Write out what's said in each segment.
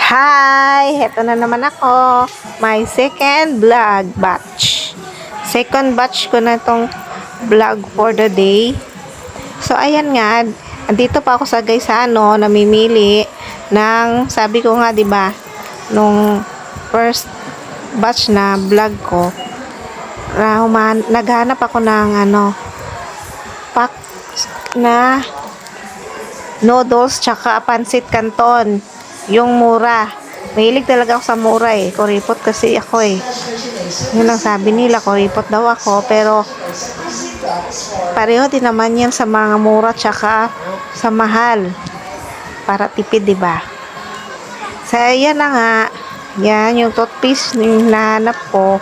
Hi! Heto na naman ako. My second vlog batch. Second batch ko na tong vlog for the day. So, ayan nga. Andito pa ako sa Gaisano, namimili ng, sabi ko nga, 'di ba, nung first batch na vlog ko, naghanap ako ng pack na noodles tsaka pansit canton. Yung mura. Mahilig talaga ako sa mura eh. Kuripot kasi ako eh. Yun ang sabi nila, kuripot daw ako. Pero, pareho din naman yan sa mga mura tsaka sa mahal. Para tipid, diba? So, yan na nga. Yan, yung toothpaste yung nahanap ko.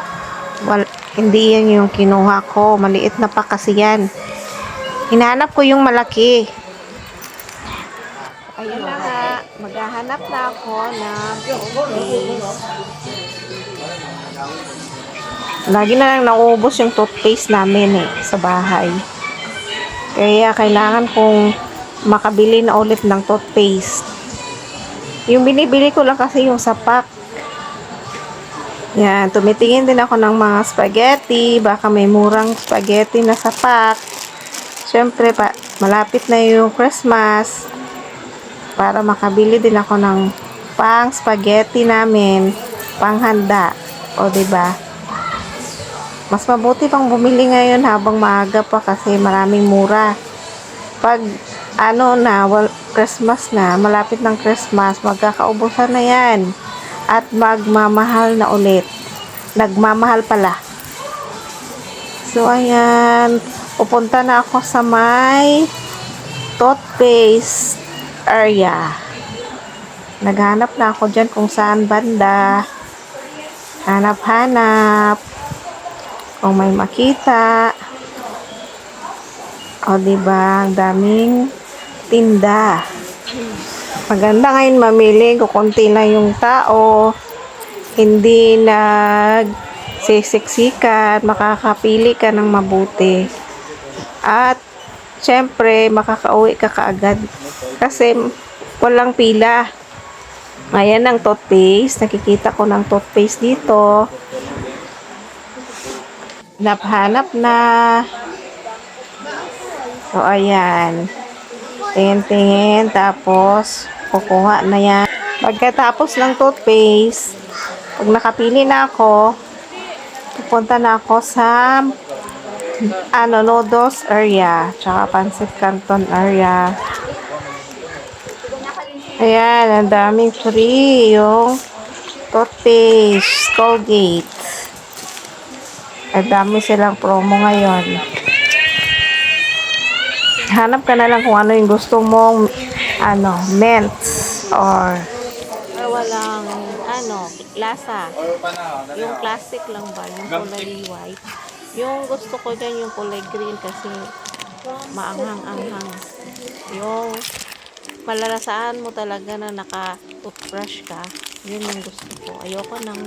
Hindi yan yung kinuha ko. Maliit na pa kasi yan. Hinahanap ko yung malaki. Ayun na nga, maghahanap na ako ng toothpaste. Lagi na lang nauubos yung toothpaste namin eh, sa bahay. Kaya kailangan kong makabili na ulit ng toothpaste. Yung binibili ko lang kasi yung sa pack. Yan, tumitingin din ako ng mga spaghetti. Baka may murang spaghetti na sa pack. Siyempre, malapit na yung Christmas. Para makabili din ako ng pang spaghetti namin, panghanda. O, diba? Mas mabuti pang bumili ngayon habang maaga pa kasi maraming mura. Pag Christmas na, malapit ng Christmas, magkakaubusan na yan. At magmamahal na ulit. Nagmamahal pala. So, ayan. Pupunta na ako sa may toothpaste area. Naghanap na ako dyan kung saan banda. Hanap-hanap. Kung may makita. O, diba? Ang daming tinda. Maganda ngayon mamili. Kukunti lang yung tao. Hindi nagsisiksikan. Makakapili ka ng mabuti. At syempre, makakauwi ka kaagad. Kasi, walang pila. Ayan ang toothpaste. Nakikita ko ng toothpaste dito. Hanap na. So, ayan. Tingin-tingin. Tapos, kukuha na yan. Pagkatapos ng toothpaste, pag nakapili na ako, pupunta na ako sa noodles area, tsaka pansit canton area. Ayan, ang daming free yung toothpaste, Colgate. Ang dami silang promo ngayon. Hanap ka na lang kung ano yung gusto mong mints or walang lasa. Yung classic lang ba, yung kulay white. Yung gusto ko dyan yung kulay green kasi maanghang-anghang. Yung malalasaan mo talaga na naka-toothbrush ka, yun yung gusto ko. Ayoko ng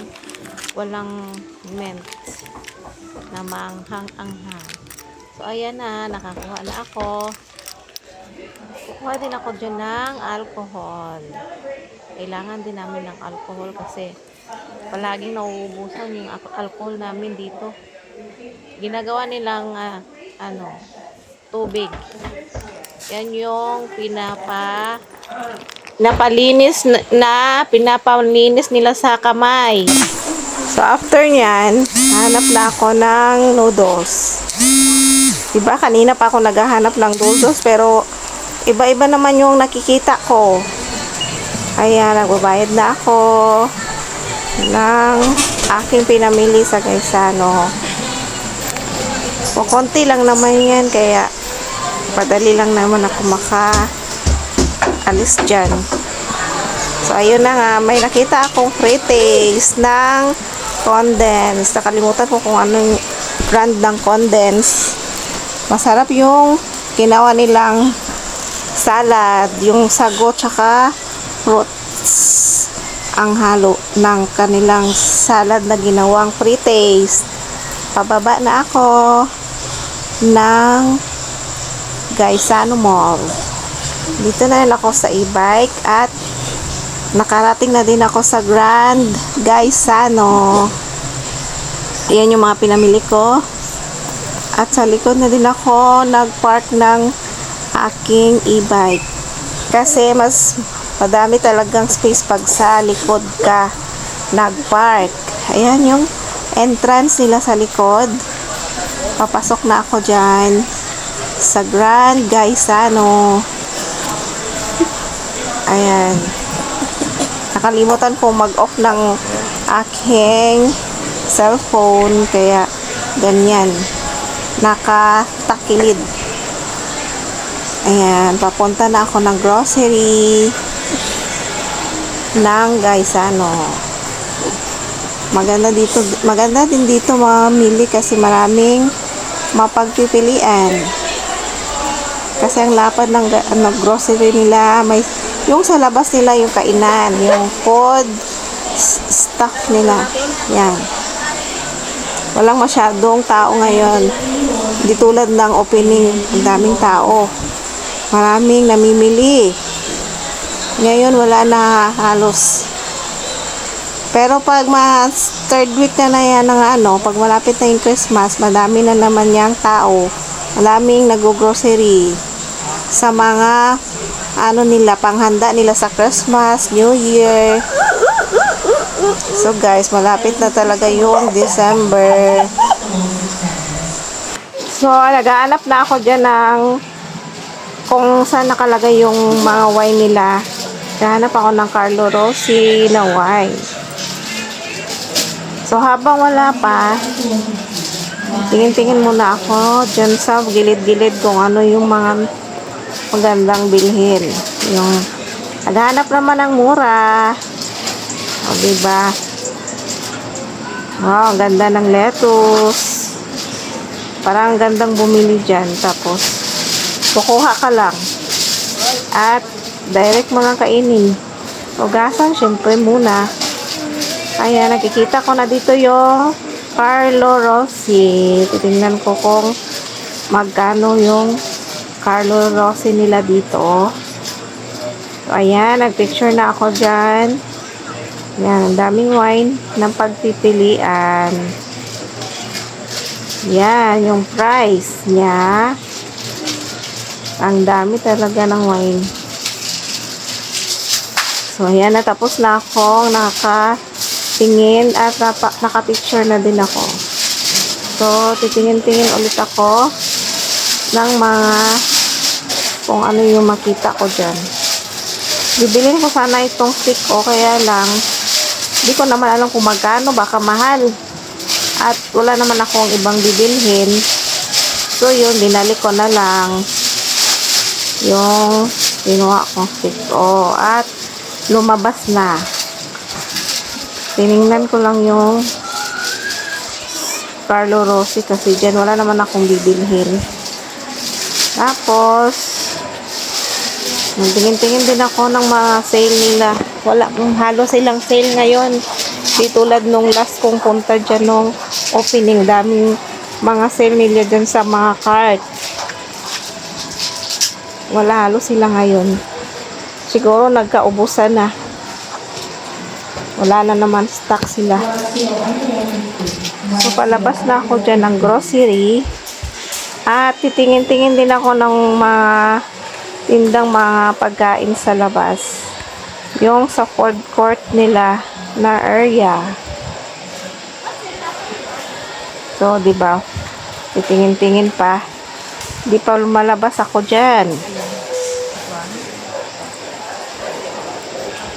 walang mint na maanghang-anghang. So, ayan na, nakakuha na ako. Kukuha din ako dyan ng alcohol. Kailangan din namin ng alcohol kasi palaging nauubusan yung alcohol namin dito. Ginagawa nilang tubig. Yan yung pinapalinis nila sa kamay. So, after nyan, hanap na ako ng noodles. Diba, kanina pa ako naghahanap ng noodles, pero iba-iba naman yung nakikita ko. Kaya, nagbabayad na ako ng aking pinamili sa Gaisano. O, konti lang naman yan, kaya padali lang naman ako maka-alis dyan. So, ayun na nga. May nakita akong free taste ng condensed. Nakalimutan ko kung anong brand ng condensed. Masarap yung ginawa nilang salad. Yung sago tsaka fruits ang halo ng kanilang salad na ginawang free taste. Pababa na ako ng Gaisano Mall. Dito na rin ako sa e-bike at Nakarating na din ako sa Grand Gaisano. Ayan yung mga pinamili ko. At sa likod na din ako nag-park ng aking e-bike. Kasi mas madami talagang space pag sa likod ka nag-park. Ayan yung entrance nila sa likod. Papasok na ako dyan sa Grand Gaisano. Ayan. Nakalimutan ko mag-off ng aking cellphone. Kaya ganyan. Nakatakilid. Ayan. Papunta na ako ng grocery ng Gaisano. Maganda din dito mamili kasi maraming mapagpipilian. Kasi ang lapad ng grocery nila, may yung sa labas nila yung kainan, yung food stock nila. Yan. Walang masyadong tao ngayon. Hindi tulad ng opening, ang daming tao. Maraming namimili. Ngayon wala na halos. Pero pag third week na yan ng pag malapit na yung Christmas, madami na naman yang tao. Maraming nag-grocery sa mga nila, panghanda nila sa Christmas, New Year. So guys, malapit na talaga yung December. So, naghahanap na ako dyan ng kung saan nakalagay yung mga wine nila. Naghahanap ako ng Carlo Rossi na wine. So, habang wala pa, tingin-tingin muna ako dyan sa gilid-gilid kung ano yung mga magandang bilhin. Yung naghahanap naman ng mura. O, diba? Wow, ang ganda ng lettuce. Parang gandang bumili dyan. Tapos, kukuha ka lang. At, direct mo lang kainin. Ugasan, syempre muna. Kaya, nakikita ko na dito yung Carlo Rossi. Titingnan ko kung magkano yung Carlo Rossi nila dito. So, ayan, nagpicture na ako dyan. Yan, ang daming wine ng pagpipilian. Yan, yung price niya. Ang dami talaga ng wine. So, ayan, natapos na akong nakatingin at nakapicture na din ako. So, titingin-tingin ulit ako ng mga kung ano yung makita ko dyan. Bibilin ko sana itong stick o kaya lang hindi ko naman alam kung magkano, baka mahal. At wala naman akong ibang bibilhin. So yun, dinali ko na lang yung kinuha kong stick ko. At lumabas na. Tiningnan ko lang yung Carlo Rossi kasi dyan wala naman akong bibilhin. Tapos tingin-tingin din ako ng mga sale nila. Wala, halos silang sale ngayon. Di tulad nung last kong punta dyan nung opening. Daming mga sale nila dyan sa mga cart. Wala, halos sila ngayon. Siguro nagkaubusan na. Wala na naman stock sila. So, palabas na ako dyan ng grocery. At titingin-tingin din ako ng mga tindang mga pagkain sa labas. Yung sa food court nila na area. So, diba? Titingin-tingin pa. Di pa lumalabas ako dyan.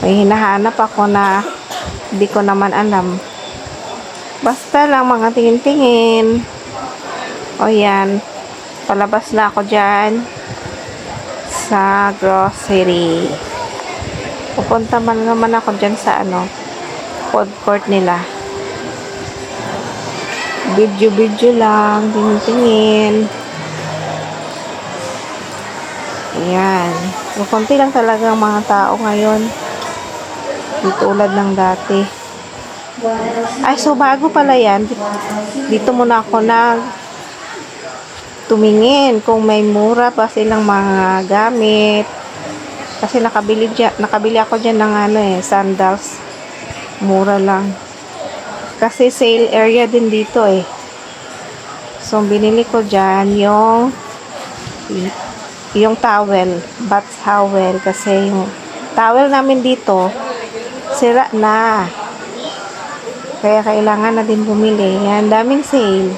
May hinahanap ako na di ko naman alam. Basta lang mga tingin-tingin. O yan. Palabas na ako dyan sa grocery. Pupunta man naman ako dyan sa food court nila. Video lang, tingin-tingin. Ayan. So, konti lang talaga ang mga tao ngayon. Di tulad ng dati. Ay, so bago pala yan. Dito muna ako tumingin kung may mura pa silang mga gamit. Kasi nakabili ako dyan ng ano sandals. Mura lang. Kasi sale area din dito eh. So, binili ko dyan yung towel, bath towel. Kasi yung towel namin dito, sira na. Kaya kailangan na din bumili. Yan, daming sale.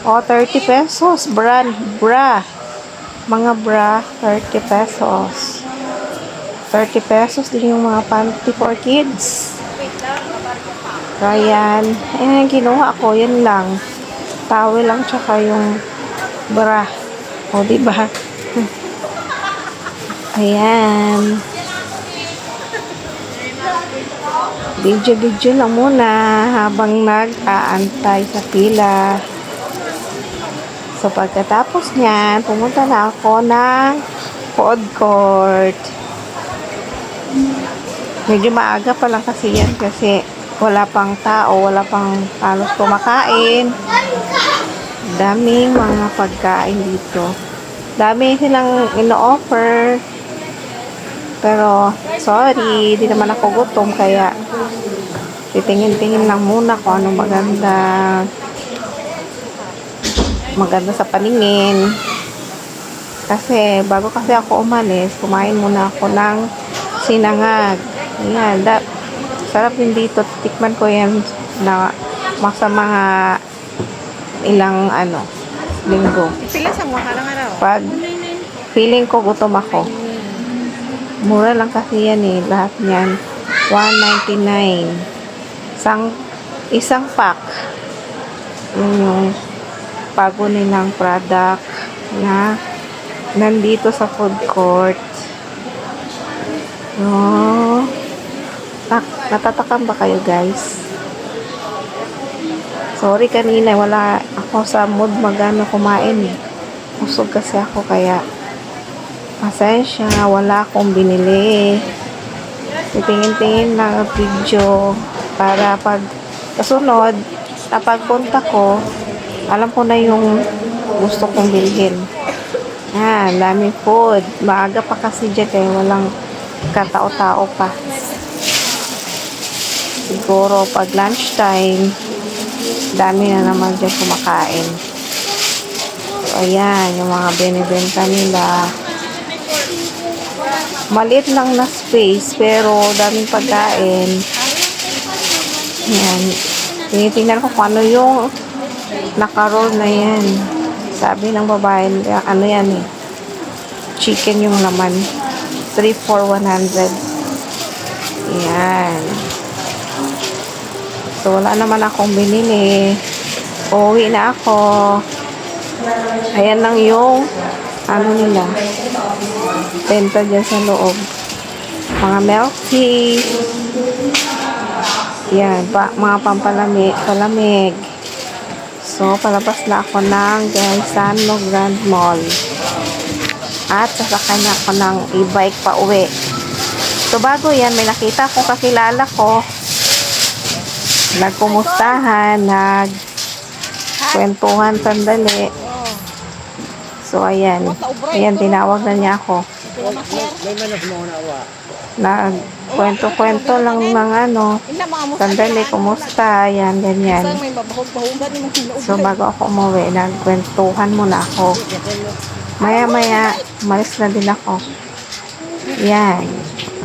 O, 30 pesos. Bra. Mga bra, 30 pesos. 30 pesos din yung mga panty for kids. Kaya yan. Ayan, kinuha ko. Yan lang. Towel lang tsaka yung bra. O, diba? Ayan. Video lang muna habang nag-aantay sa pila. So, pagkatapos niyan, pumunta na ako ng food court. Medyo maaga pa lang kasi yan kasi wala pang tao, wala pang halos kumakain. Daming mga pagkain dito. Dami silang ino-offer. Pero, sorry, di naman ako gutom kaya titingin-tingin lang muna kung anong maganda sa paningin. Kasi, bago kasi ako umalis, kumain muna ako ng sinangag. Ayan, sarap din dito. Tikman ko yan na sa mga ilang linggo. Pag feeling ko gutom ako. Mura lang kasi yan eh. Lahat yan. $1.99. Isang pack. Yun yung bago nilang product na nandito sa food court. Oh. Natatakam ba kayo guys? Sorry kanina wala ako sa mood magano kumain eh. Usog kasi ako kaya pasensya, wala akong binili. Titingin-tingin lang ang video para pag kasunod na pagpunta ko alam ko na yung gusto kong bilhin. Daming food. Maaga pa kasi dyan eh. Walang katao-tao pa. Siguro pag lunchtime dami na naman dyan kumakain. So, ayan, yung mga binibenta nila. Maliit lang na space, pero daming pagkain. Ayan. Tinitingnan ko kung ano yung naka-roll na yan. Sabi ng babae, ano yan eh. Chicken yung laman. 3 for 100. Ayan. So, wala naman akong binili. Uuwi na ako. Ayan lang yung nila. Benta dyan sa loob. Mga milk tea. Yan. Mga palamig. So, palabas na ako ng Gaisano Grand Mall. At sasakay na ako ng e-bike pa uwi. So, bago yan, may nakita akong kakilala ko. Nagkumustahan, nagkwentuhan sandali. So, ayan. Ayan, tinawag na niya ako. Nagkwento-kwento lang ng sandali, kumusta, ayan, ganyan. So, bago ako umuwi, nagkwentuhan muna ako. Maya-maya, malis na din ako. Ayan.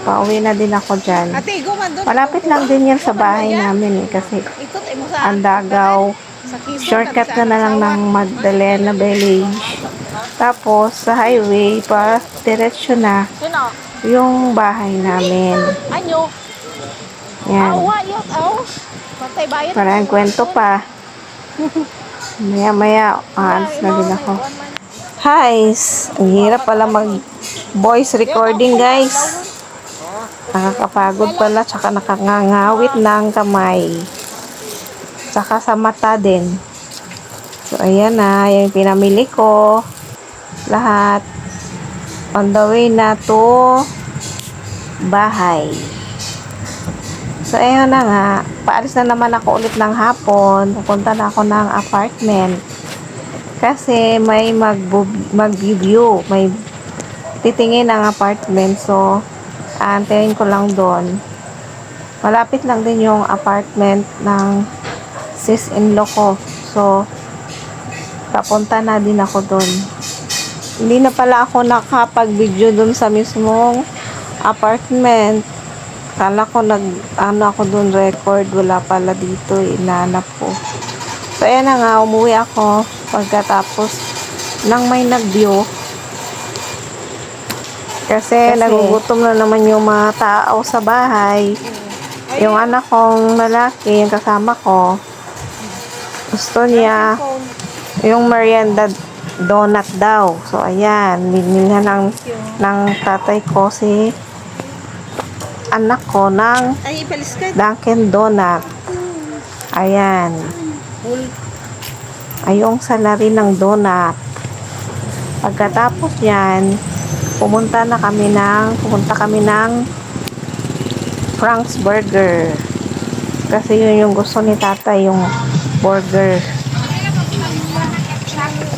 Pauwi na din ako dyan. Malapit lang din yan sa bahay namin eh, kasi ang Dagaw. Shortcut na lang ng Magdalena Village. Tapos sa highway pa diretso na yung bahay namin. Yan. Parang kwento pa. Maya-maya, alis na din ako. Guys, ang hirap pala mag voice recording guys. Nakakapagod pala, tsaka nakangangawit ng kamay. Tsaka sa mata din. So, ayan na, yung pinamili ko. Lahat. On the way na to bahay. So, ayun na nga. Paalis na naman ako ulit ng hapon. Pupunta na ako ng apartment. Kasi may mag-view. May titingin ng apartment. So, aantayin ko lang doon. Malapit lang din yung apartment ng sis-in-law ko. So, papunta na din ako doon. Hindi na pala ako nakapag-video doon sa mismong apartment. Kala ko ako doon record. Wala pala dito. Inaanap ko. So, ayan na nga. Umuwi ako pagkatapos nang may nag-view. Kasi nagugutom na naman yung mga tao sa bahay. Yung anak kong lalaki, yung kasama ko, gusto niya yung merienda donut daw. So, ayan. Binilhan ng tatay ko si anak ko ng Dunkin Donut. Ayan. Ayong salary ng donut. Pagkatapos yan, pumunta kami ng Frank's Burger. Kasi yun yung gusto ni tatay, yung burger.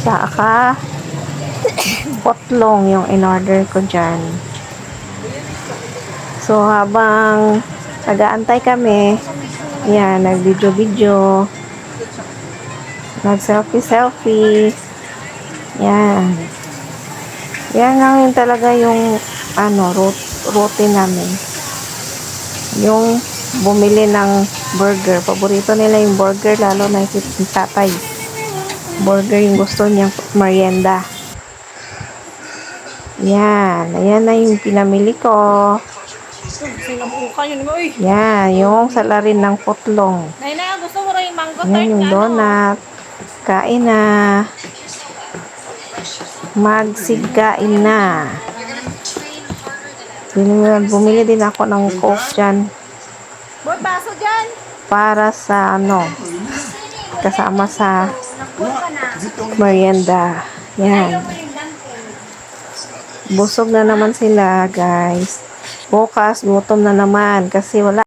Saka potlong yung in-order ko dyan. So, habang nag-aantay kami, yan, nag-video-video, nag-selfie-selfie, yan. Yan lang yun talaga yung routine namin. Yung bumili ng burger. Paborito nila yung burger, lalo na yung tatay. Burger yung gusto niyang merienda. Yan. Ayan na yung pinamili ko. Yan. Yung salarin ng putlong. Yan yung donut. Kain na. Magsigain na. Bumili din ako ng Coke dyan. Para sa kasama sa merienda. Yan. Busog na naman sila, guys. Bukas, gutom na naman kasi wala